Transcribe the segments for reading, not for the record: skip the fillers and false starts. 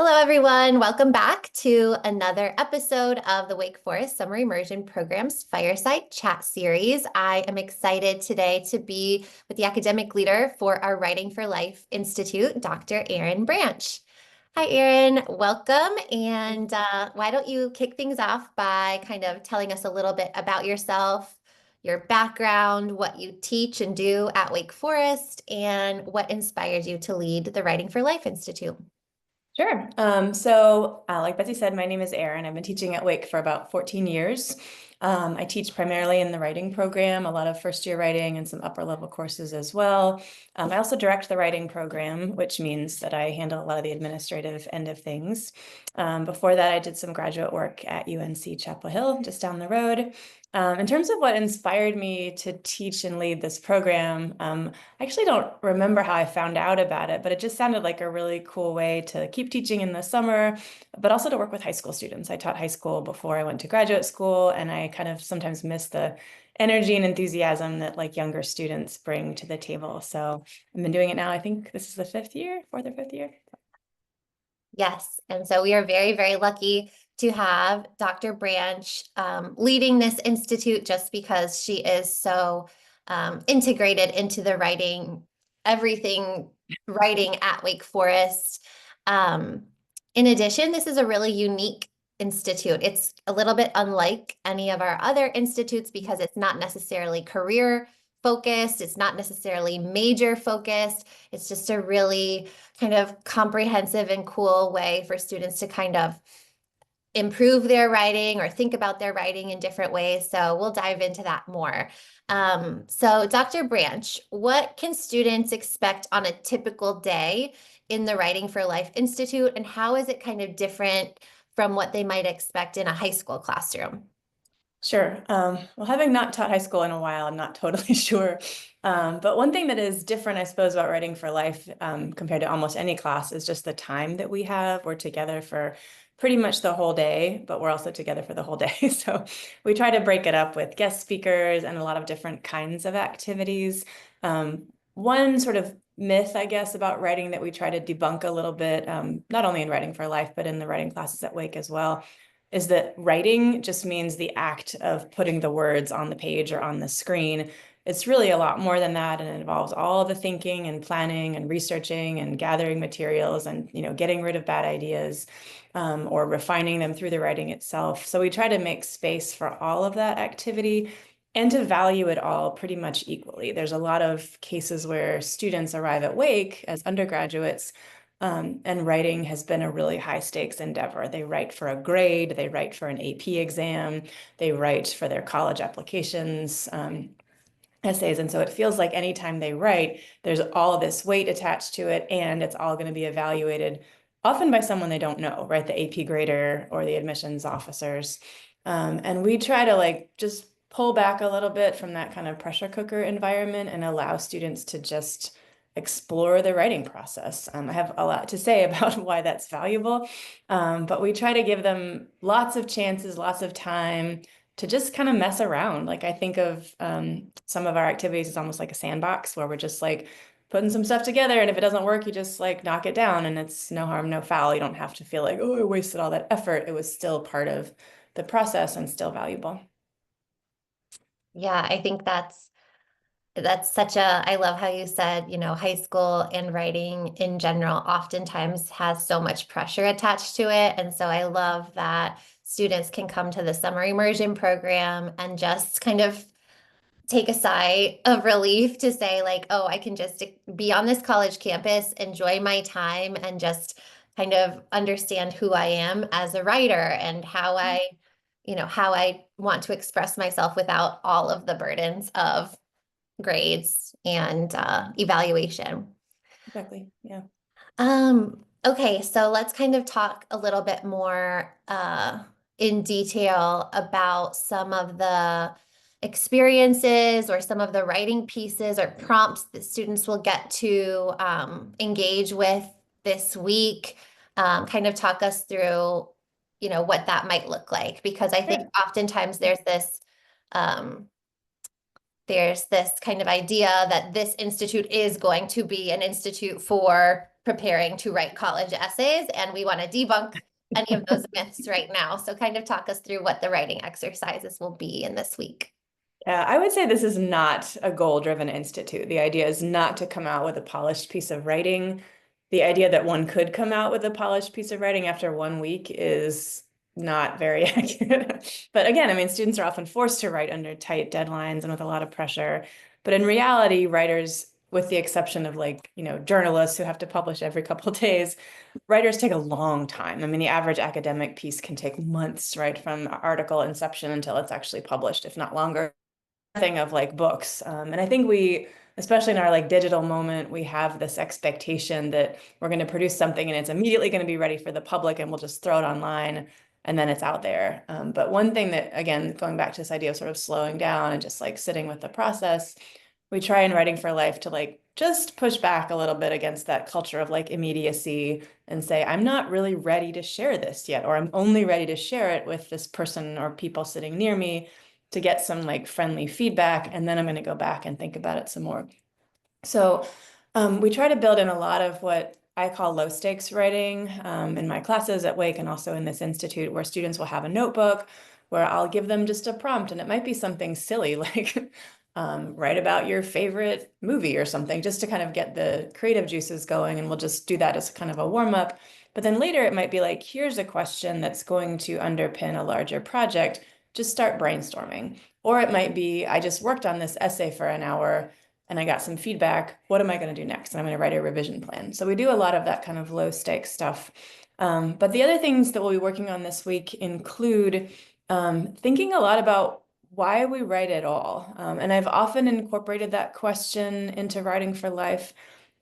Hello, everyone. Welcome back to another episode of the Wake Forest Summer Immersion Program's Fireside Chat Series. I am excited today to be with the academic leader for our Writing for Life Institute, Dr. Erin Branch. Hi, Erin. Welcome. And why don't you kick things off by kind of telling us a little bit about yourself, your background, what you teach and do at Wake Forest, and what inspired you to lead the Writing for Life Institute? Sure. Like Betsy said, my name is Erin. I've been teaching at Wake for about 14 years. I teach primarily in the writing program, a lot of first-year writing and some upper-level courses as well. I also direct the writing program, which means that I handle a lot of the administrative end of things. Before that, I did some graduate work at UNC Chapel Hill, just down the road. In terms of what inspired me to teach and lead this program, I actually don't remember how I found out about it, but it just sounded like a really cool way to keep teaching in the summer, but also to work with high school students. I taught high school before I went to graduate school, and I kind of sometimes miss the energy and enthusiasm that like younger students bring to the table. So I've been doing it now. I think this is the fourth or fifth year. Yes, and so we are very, very lucky to have Dr. Branch leading this institute just because she is so integrated into the everything writing at Wake Forest. Um, in addition, this is a really unique institute. It's a little bit unlike any of our other institutes because it's not necessarily career focused, it's not necessarily major focused. It's just a really kind of comprehensive and cool way for students to kind of improve their writing or think about their writing in different ways. So we'll dive into that more. So Dr. Branch, what can students expect on a typical day in the Writing for Life Institute, and how is it kind of different from what they might expect in a high school classroom? Sure. Well, having not taught high school in a while, I'm not totally sure. But one thing that is different, I suppose, about Writing for Life compared to almost any class is just the time that we have. We're together for pretty much the whole day, but we're also together for the whole day. So we try to break it up with guest speakers and a lot of different kinds of activities. One sort of myth, I guess, about writing that we try to debunk a little bit, not only in Writing for Life, but in the writing classes at Wake as well, is that writing just means the act of putting the words on the page or on the screen. It's really a lot more than that, and it involves all the thinking and planning and researching and gathering materials and getting rid of bad ideas or refining them through the writing itself. So we try to make space for all of that activity and to value it all pretty much equally. There's a lot of cases where students arrive at Wake as undergraduates and writing has been a really high stakes endeavor. They write for a grade, they write for an AP exam, they write for their college applications, essays. And so it feels like anytime they write, there's all this weight attached to it, and it's all going to be evaluated often by someone they don't know, right? The AP grader or the admissions officers. And we try to just pull back a little bit from that kind of pressure cooker environment and allow students to just explore the writing process. I have a lot to say about why that's valuable, but we try to give them lots of chances, lots of time to just kind of mess around. Like I think of some of our activities as almost like a sandbox where we're just like putting some stuff together, and if it doesn't work, you just like knock it down, and it's no harm, no foul. You don't have to feel like, oh, I wasted all that effort. It was still part of the process and still valuable. Yeah, I think that's such a, I love how you said, high school and writing in general oftentimes has so much pressure attached to it. And so I love that students can come to the summer immersion program and just kind of take a sigh of relief to say like, oh, I can just be on this college campus, enjoy my time, and just kind of understand who I am as a writer and how I want to express myself without all of the burdens of grades and evaluation. Exactly. Yeah. Okay, so let's kind of talk a little bit more in detail about some of the experiences or some of the writing pieces or prompts that students will get to engage with this week. Kind of talk us through, what that might look like, because I think Sure. oftentimes um, there's this kind of idea that this institute is going to be an institute for preparing to write college essays, and we want to debunk any of those myths right now. So kind of talk us through what the writing exercises will be in this week. Yeah, I would say this is not a goal-driven institute. The idea is not to come out with a polished piece of writing. The idea that one could come out with a polished piece of writing after 1 week is not very accurate. But again, I mean, students are often forced to write under tight deadlines and with a lot of pressure. But in reality, writers, with the exception of like, journalists who have to publish every couple of days, writers take a long time. I mean, the average academic piece can take months, right, from article inception until it's actually published, if not longer. Thing of like books. And I think we, especially in our like digital moment, we have this expectation that we're going to produce something and it's immediately going to be ready for the public and we'll just throw it online and then it's out there. But one thing that, again, going back to this idea of sort of slowing down and just like sitting with the process, we try in Writing for Life to like just push back a little bit against that culture of like immediacy and say, I'm not really ready to share this yet, or I'm only ready to share it with this person or people sitting near me to get some like friendly feedback, and then I'm going to go back and think about it some more. So we try to build in a lot of what I call low stakes writing in my classes at Wake and also in this institute, where students will have a notebook where I'll give them just a prompt, and it might be something silly like write about your favorite movie or something, just to kind of get the creative juices going, and we'll just do that as kind of a warm up. But then later it might be like, here's a question that's going to underpin a larger project. Just start brainstorming. Or it might be, I just worked on this essay for an hour and I got some feedback. What am I going to do next? And I'm going to write a revision plan. So we do a lot of that kind of low stakes stuff. But the other things that we'll be working on this week include thinking a lot about why we write at all. And I've often incorporated that question into Writing for Life.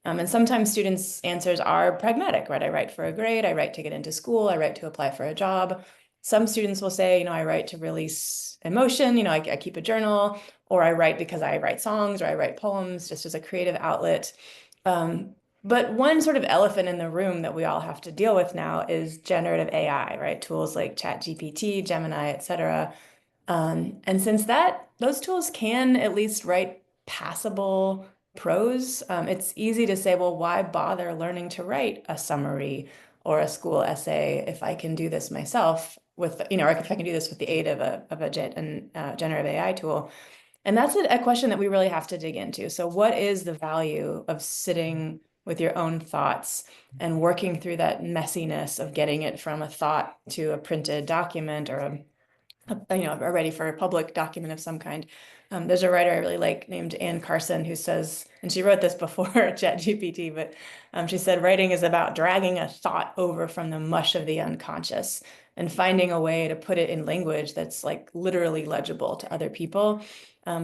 And sometimes students' answers are pragmatic, right? I write for a grade, I write to get into school, I write to apply for a job. Some students will say, I write to release emotion, I keep a journal, or I write because I write songs or I write poems just as a creative outlet. But one sort of elephant in the room that we all have to deal with now is generative AI, right? Tools like ChatGPT, Gemini, et cetera. And since those tools can at least write passable prose, it's easy to say, well, why bother learning to write a summary or a school essay if I can do this myself with, or if I can do this with the aid of a generative AI tool? And that's a question that we really have to dig into. So what is the value of sitting with your own thoughts and working through that messiness of getting it from a thought to a printed document or are ready for a public document of some kind. There's a writer I really like named Anne Carson who says, and she wrote this before ChatGPT, but she said, writing is about dragging a thought over from the mush of the unconscious and finding a way to put it in language that's like literally legible to other people.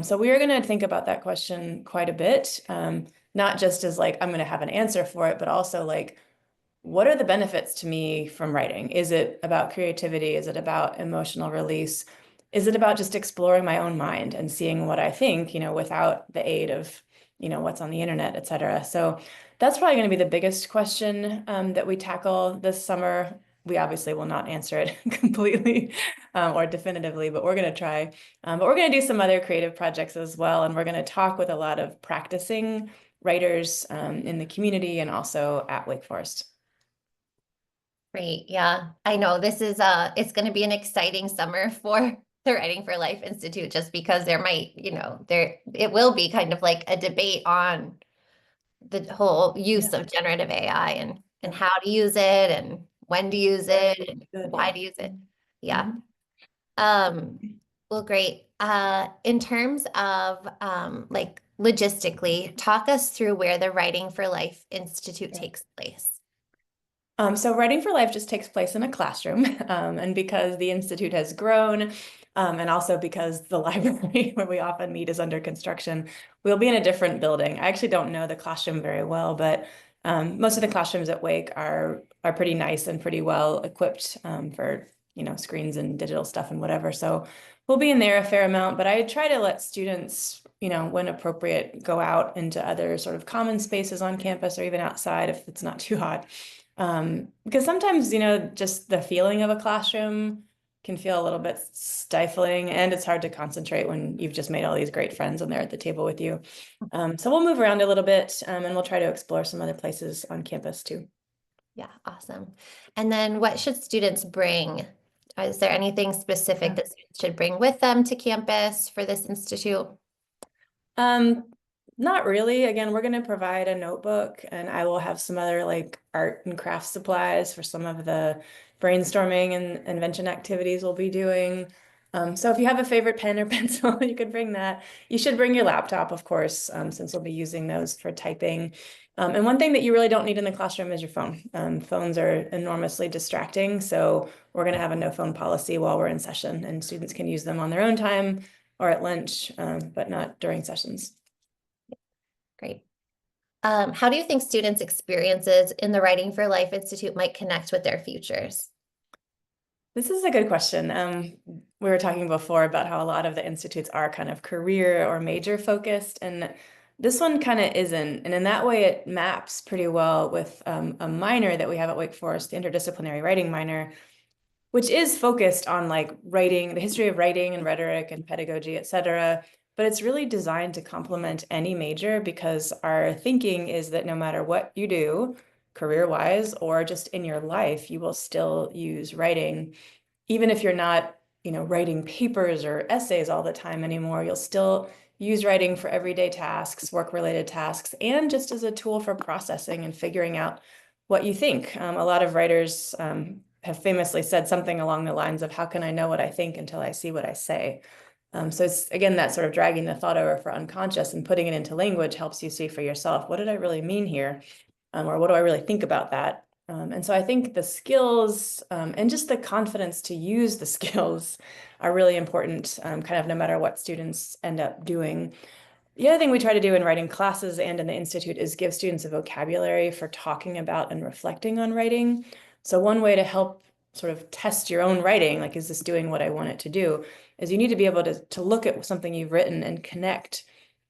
So we are going to think about that question quite a bit, not just as like, I'm going to have an answer for it, but also like, what are the benefits to me from writing? Is it about creativity? Is it about emotional release? Is it about just exploring my own mind and seeing what I think, without the aid of, what's on the internet, et cetera? So that's probably going to be the biggest question that we tackle this summer. We obviously will not answer it completely or definitively, but we're going to try. But we're going to do some other creative projects as well. And we're going to talk with a lot of practicing writers in the community and also at Wake Forest. Great. Yeah, I know this is it's going to be an exciting summer for the Writing for Life Institute, just because there might, it will be kind of like a debate on the whole use of generative AI and how to use it and when to use it and why to use it. Yeah. Well, great. In terms of like logistically, talk us through where the Writing for Life Institute takes place. So Writing for Life just takes place in a classroom, and because the Institute has grown, and also because the library where we often meet is under construction, we'll be in a different building. I actually don't know the classroom very well, but most of the classrooms at Wake are pretty nice and pretty well equipped for screens and digital stuff and whatever. So we'll be in there a fair amount, but I try to let students, when appropriate, go out into other sort of common spaces on campus or even outside if it's not too hot. Because sometimes, just the feeling of a classroom can feel a little bit stifling, and it's hard to concentrate when you've just made all these great friends and they're at the table with you. So we'll move around a little bit, and we'll try to explore some other places on campus too. Yeah, awesome. And then what should students bring? Is there anything specific Yeah. that students should bring with them to campus for this institute? Um, Not really. Again, we're going to provide a notebook, and I will have some other like art and craft supplies for some of the brainstorming and invention activities we'll be doing. So if you have a favorite pen or pencil, you could bring that. You should bring your laptop, of course, since we'll be using those for typing. And one thing that you really don't need in the classroom is your phone. Phones are enormously distracting, so we're going to have a no phone policy while we're in session, and students can use them on their own time or at lunch, but not during sessions. Great. How do you think students' experiences in the Writing for Life Institute might connect with their futures? This is a good question. We were talking before about how a lot of the institutes are kind of career or major focused, and this one kind of isn't. And in that way, it maps pretty well with a minor that we have at Wake Forest, the interdisciplinary writing minor, which is focused on like writing, the history of writing and rhetoric and pedagogy, et cetera. But it's really designed to complement any major because our thinking is that no matter what you do, career-wise or just in your life, you will still use writing. Even if you're not, writing papers or essays all the time anymore, you'll still use writing for everyday tasks, work-related tasks, and just as a tool for processing and figuring out what you think. A lot of writers have famously said something along the lines of, how can I know what I think until I see what I say? So it's, again, that sort of dragging the thought over for unconscious and putting it into language helps you see for yourself, what did I really mean here? Or what do I really think about that? And so I think the skills and just the confidence to use the skills are really important, kind of no matter what students end up doing. The other thing we try to do in writing classes and in the institute is give students a vocabulary for talking about and reflecting on writing. So one way to help sort of test your own writing, like, is this doing what I want it to do, is you need to be able to look at something you've written and connect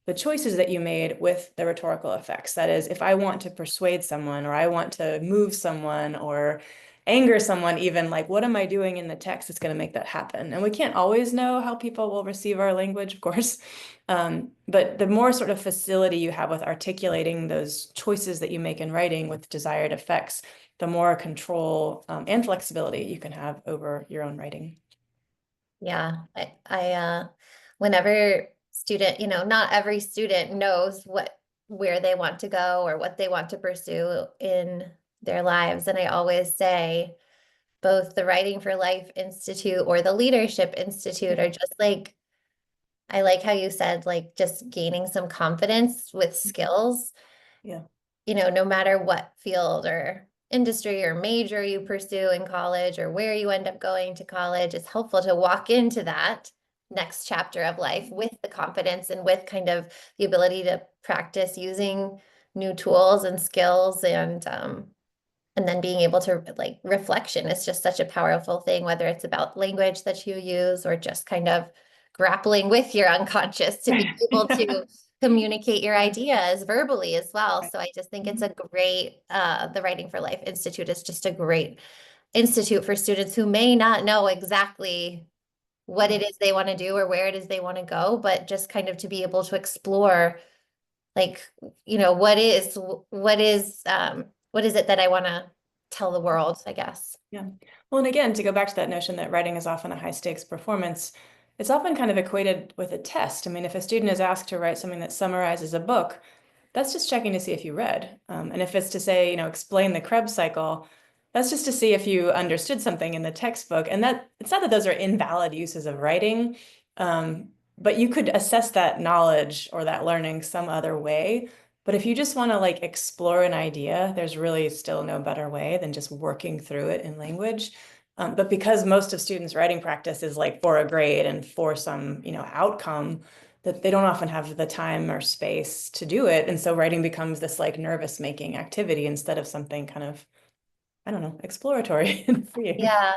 the choices that you made with the rhetorical effects. That is, if I want to persuade someone or I want to move someone or anger someone, even, like, what am I doing in the text that's going to make that happen? And we can't always know how people will receive our language, of course. But the more sort of facility you have with articulating those choices that you make in writing with desired effects, the more control and flexibility you can have over your own writing. Yeah, whenever student, not every student knows where they want to go or what they want to pursue in their lives. And I always say both the Writing for Life Institute or the Leadership Institute are just like, I like how you said, like, just gaining some confidence with skills, Yeah. no matter what field or industry or major you pursue in college or where you end up going to college, it's helpful to walk into that next chapter of life with the confidence and with kind of the ability to practice using new tools and skills and then being able to, like, reflection is just such a powerful thing, whether it's about language that you use or just kind of grappling with your unconscious to be able to communicate your ideas verbally as well. So I just think it's a great, the Writing for Life Institute is just a great institute for students who may not know exactly what it is they want to do or where it is they want to go, but just kind of to be able to explore, like, what is it that I want to tell the world, I guess. Yeah. Well, and again, to go back to that notion that writing is often a high stakes performance, it's often kind of equated with a test. I mean, if a student is asked to write something that summarizes a book, that's just checking to see if you read. And if it's to say, explain the Krebs cycle, that's just to see if you understood something in the textbook. And that it's not that those are invalid uses of writing, but you could assess that knowledge or that learning some other way. But if you just want to like explore an idea, there's really still no better way than just working through it in language. But because most of students' writing practice is like for a grade and for some, outcome, that they don't often have the time or space to do it. And so writing becomes this like nervous making activity instead of something kind of, I don't know, exploratory and freeing. Yeah.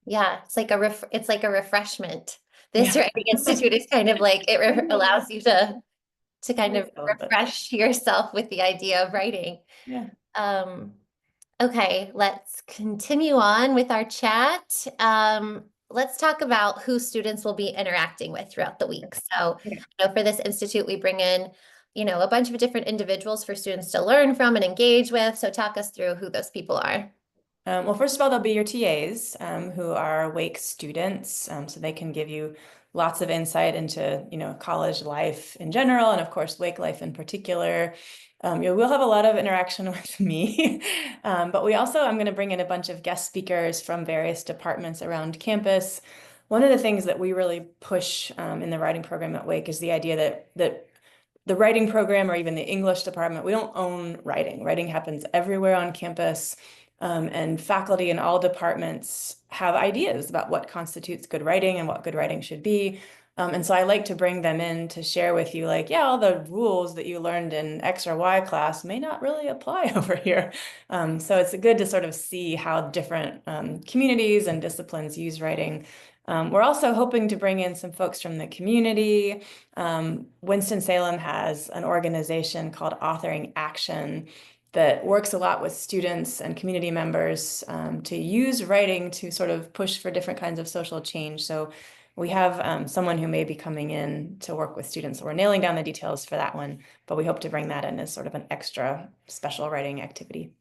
Yeah. It's like a refreshment. This Yeah. writing institute is kind of like allows you to kind of A little bit. refresh yourself with the idea of writing. Yeah. Um, okay, let's continue on with our chat. let's talk about who students will be interacting with throughout the week. So, for this institute, we bring in, a bunch of different individuals for students to learn from and engage with. So talk us through who those people are. Well, first of all, they'll be your TAs, who are Wake students, so they can give you lots of insight into, college life in general, and of course, Wake life in particular. You will have a lot of interaction with me, but I'm going to bring in a bunch of guest speakers from various departments around campus. One of the things that we really push in the writing program at Wake is the idea that the writing program or even the English department, we don't own writing. Writing happens everywhere on campus. And faculty in all departments have ideas about what constitutes good writing and what good writing should be. And so I like to bring them in to share with you, like, yeah, all the rules that you learned in X or Y class may not really apply over here. So it's good to sort of see how different communities and disciplines use writing. We're also hoping to bring in some folks from the community. Winston-Salem has an organization called Authoring Action that works a lot with students and community members to use writing to sort of push for different kinds of social change. So we have someone who may be coming in to work with students. So we're nailing down the details for that one, but we hope to bring that in as sort of an extra special writing activity.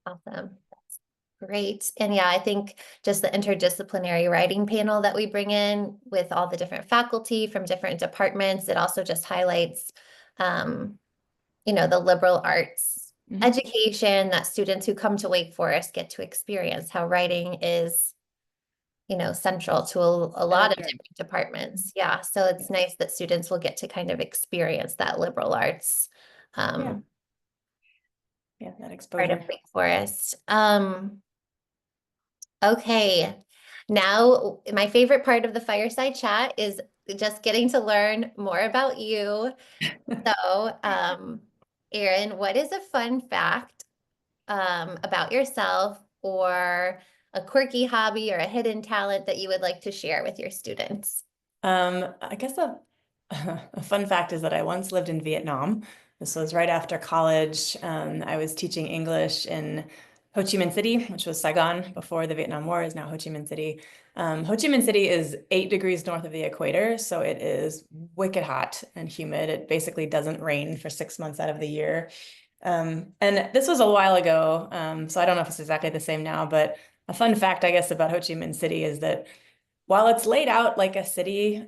Awesome. That's great. And yeah, I think just the interdisciplinary writing panel that we bring in with all the different faculty from different departments, it also just highlights, the liberal arts education that students who come to Wake Forest get to experience, how writing is, central to a lot of different departments. Yeah. So it's nice that students will get to kind of experience that liberal arts. Yeah, that Part exposure. of Wake Forest. Okay. Now, my favorite part of the fireside chat is just getting to learn more about you. So, Erin, what is a fun fact about yourself or a quirky hobby or a hidden talent that you would like to share with your students? I guess a fun fact is that I once lived in Vietnam. This was right after college. I was teaching English in Ho Chi Minh City, which was Saigon before the Vietnam War, is now Ho Chi Minh City. Ho Chi Minh City is 8 degrees north of the equator, so it is wicked hot and humid. It basically doesn't rain for 6 months out of the year. And this was a while ago, so I don't know if it's exactly the same now, but a fun fact, I guess, about Ho Chi Minh City is that while it's laid out like a city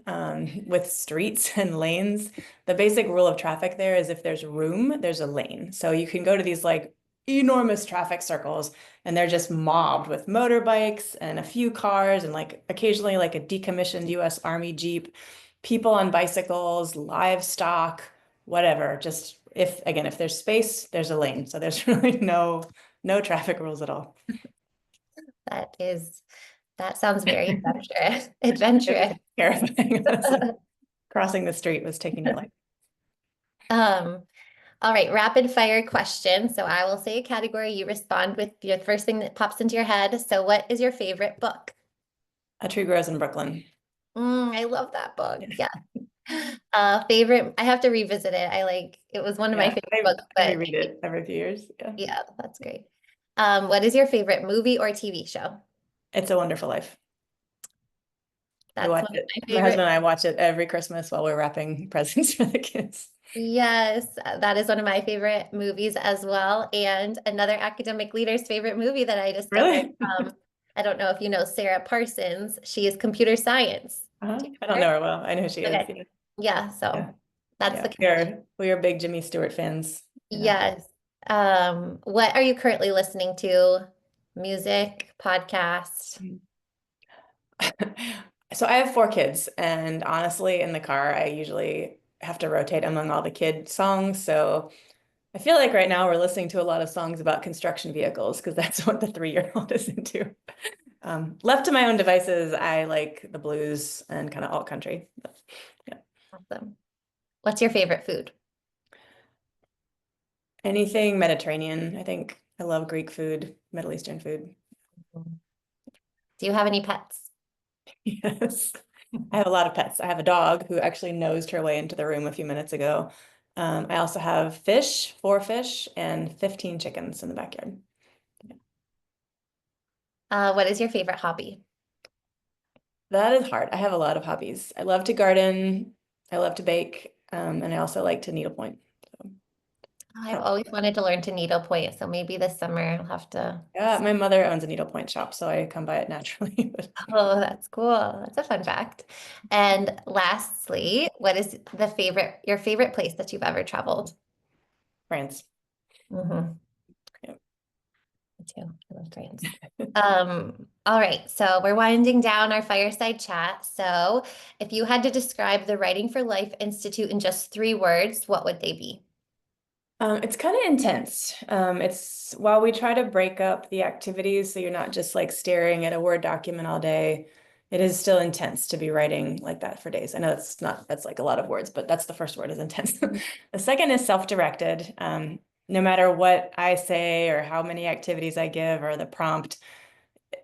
with streets and lanes, the basic rule of traffic there is if there's room, there's a lane. So you can go to these like enormous traffic circles and they're just mobbed with motorbikes and a few cars and like occasionally like a decommissioned US Army Jeep, people on bicycles, livestock, whatever. Just if there's space, there's a lane. So there's really no traffic rules at all. That sounds very adventurous. Adventurous. Terrifying. Crossing the street was taking your life. Um, all right, rapid fire question. So I will say a category, you respond with the first thing that pops into your head. So what is your favorite book? A Tree Grows in Brooklyn. I love that book. Yeah. Favorite, I have to revisit it. It was one of my favorite books, I but reread it every few years. yeah, that's great. What is your favorite movie or TV show? It's a Wonderful Life. That's watch one of it. my My husband favorite. and I watch it every Christmas while we're wrapping presents for the kids. Yes, that is one of my favorite movies as well. And another academic leader's favorite movie that I discovered. Really? I don't know if you know Sarah Parsons. She is computer science. Do you I know don't know her? her well. I know who she is. Okay. Yeah, so Yeah. that's Yeah. the connection. We are big Jimmy Stewart fans. Yes. What are you currently listening to? Music, podcast? So I have 4 kids, and honestly, in the car, I usually have to rotate among all the kid songs. So I feel like right now we're listening to a lot of songs about construction vehicles because that's what the 3-year-old is into. Left to my own devices, I like the blues and kind of alt country. Yeah. Awesome. What's your favorite food? Anything Mediterranean. I think I love Greek food, Middle Eastern food. Do you have any pets? Yes. I have a lot of pets. I have a dog who actually nosed her way into the room a few minutes ago. I also have 4 fish, and 15 chickens in the backyard. What is your favorite hobby? That is hard. I have a lot of hobbies. I love to garden. I love to bake. And I also like to needlepoint. So, I've oh, always wanted to learn to needlepoint, so maybe this summer I'll have to. yeah, my mother owns a needlepoint shop, so I come by it naturally. But Oh, that's cool. That's a fun fact. And lastly, what is your favorite place that you've ever traveled? France. Hmm. Yeah. Me too. I love trains. All right, so we're winding down our fireside chat. So if you had to describe the Writing for Life Institute in just 3 words, what would they be? It's kind of intense. It's while we try to break up the activities so you're not just like staring at a Word document all day, it is still intense to be writing like that for days. I know that's like a lot of words, but that's the first word is intense. The second is self-directed. No matter what I say or how many activities I give or the prompt,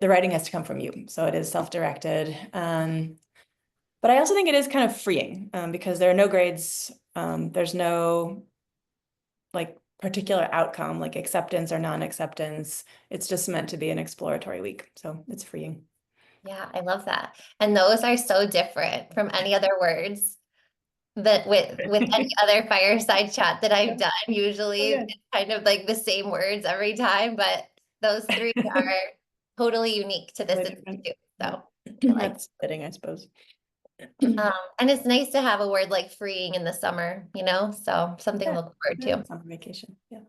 the writing has to come from you. So it is self-directed. But I also think it is kind of freeing because there are no grades. There's no like particular outcome, like acceptance or non-acceptance. It's just meant to be an exploratory week. So it's freeing. Yeah, I love that. And those are so different from any other words that with any other fireside chat that I've done. Oh, Usually yeah. it's kind of like the same words every time, but those three are totally unique to this Really different. institute. Yeah. So I like. That's fitting, I suppose. And it's nice to have a word like freeing in the summer, so something to Yeah, look forward yeah, to. summer vacation. Yeah.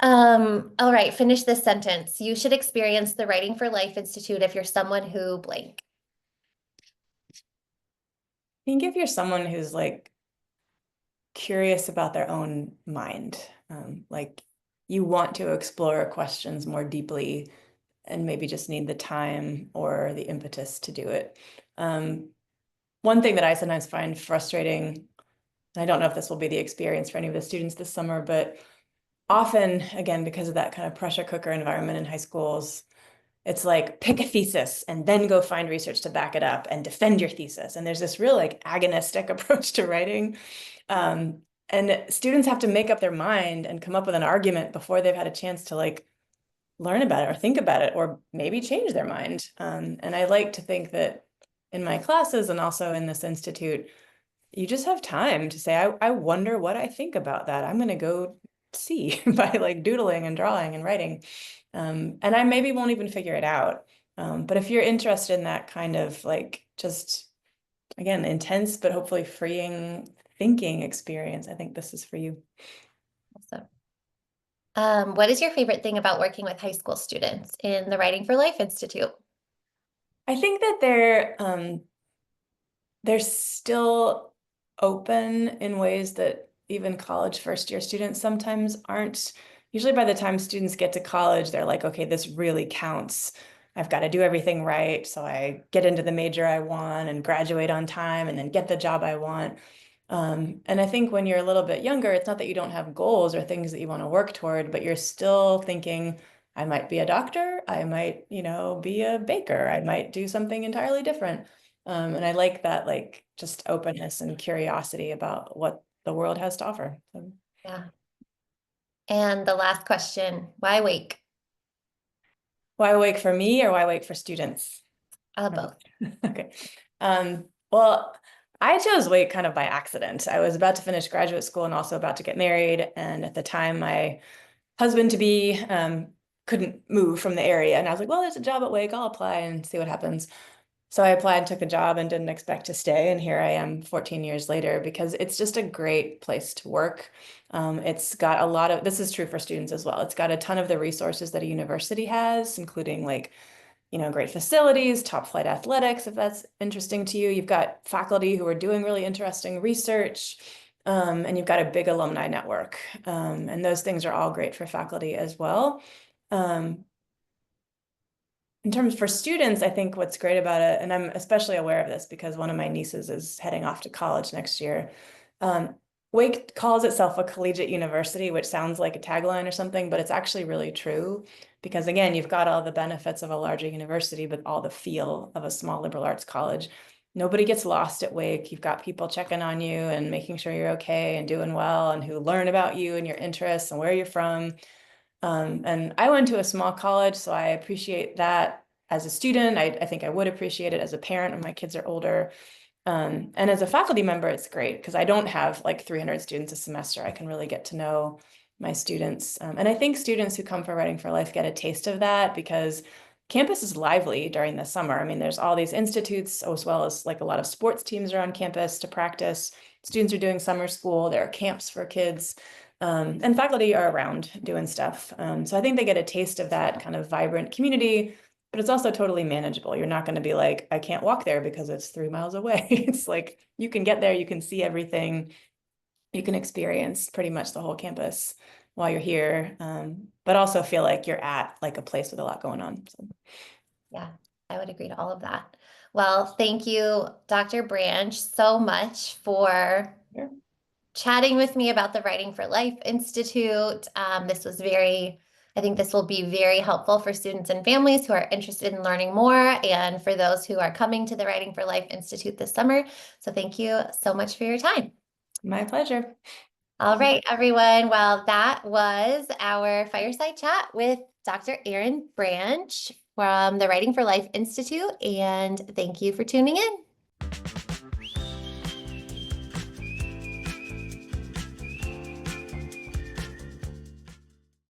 All right, finish this sentence. You should experience the Writing for Life Institute if you're someone who blank. I think if you're someone who's like curious about their own mind, like you want to explore questions more deeply and maybe just need the time or the impetus to do it. One thing that I sometimes find frustrating, and I don't know if this will be the experience for any of the students this summer, but often, again, because of that kind of pressure cooker environment in high schools, it's like pick a thesis and then go find research to back it up and defend your thesis. And there's this real like agonistic approach to writing. And students have to make up their mind and come up with an argument before they've had a chance to like learn about it or think about it or maybe change their mind. And I like to think that in my classes and also in this institute, you just have time to say, I wonder what I think about that. I'm going to go see by like doodling and drawing and writing. And I maybe won't even figure it out. But if you're interested in that kind of like just, again, intense, but hopefully freeing thinking experience, I think this is for you. So, what is your favorite thing about working with high school students in the Writing for Life Institute? I think that they're still open in ways that even college first year students sometimes aren't. Usually by the time students get to college, they're like, okay, this really counts. I've got to do everything right. So I get into the major I want and graduate on time and then get the job I want. And I think when you're a little bit younger, it's not that you don't have goals or things that you want to work toward, but you're still thinking, I might be a doctor, I might, be a baker, I might do something entirely different. And I like that, like just openness and curiosity about what the world has to offer. So, Yeah. And the last question, why wake? why wake for me or why wake for students? Both. Okay. Well, I chose Wake kind of by accident. I was about to finish graduate school and also about to get married. And at the time, my husband to be couldn't move from the area. And I was like, well, there's a job at Wake. I'll apply and see what happens. So I applied, took the job, and didn't expect to stay. And here I am 14 years later because it's just a great place to work. It's got a lot of, this is true for students as well. It's got a ton of the resources that a university has, including like great facilities, top flight athletics, if that's interesting to you. You've got faculty who are doing really interesting research, and you've got a big alumni network. And those things are all great for faculty as well. Um, in terms for students, I think what's great about it, and I'm especially aware of this because one of my nieces is heading off to college next year. Wake calls itself a collegiate university, which sounds like a tagline or something, but it's actually really true because again, you've got all the benefits of a larger university, but all the feel of a small liberal arts college. Nobody gets lost at Wake. You've got people checking on you and making sure you're okay and doing well and who learn about you and your interests and where you're from. And I went to a small college, so I appreciate that as a student, I think I would appreciate it as a parent when my kids are older. And as a faculty member, it's great because I don't have like 300 students a semester. I can really get to know my students. And I think students who come for Writing for Life get a taste of that because campus is lively during the summer. I mean, there's all these institutes as well as like a lot of sports teams are on campus to practice. Students are doing summer school. There are camps for kids. And faculty are around doing stuff. So I think they get a taste of that kind of vibrant community, but it's also totally manageable. You're not going to be like, I can't walk there because it's 3 miles away. It's like you can get there, you can see everything, you can experience pretty much the whole campus while you're here, but also feel like you're at like a place with a lot going on. So. Yeah, I would agree to all of that. Well, thank you, Dr. Branch, so much for Sure. chatting with me about the Writing for Life Institute. This was I think this will be very helpful for students and families who are interested in learning more and for those who are coming to the Writing for Life Institute this summer. So thank you so much for your time. My pleasure. All right, everyone. Well, that was our fireside chat with Dr. Erin Branch from the Writing for Life Institute, and thank you for tuning in.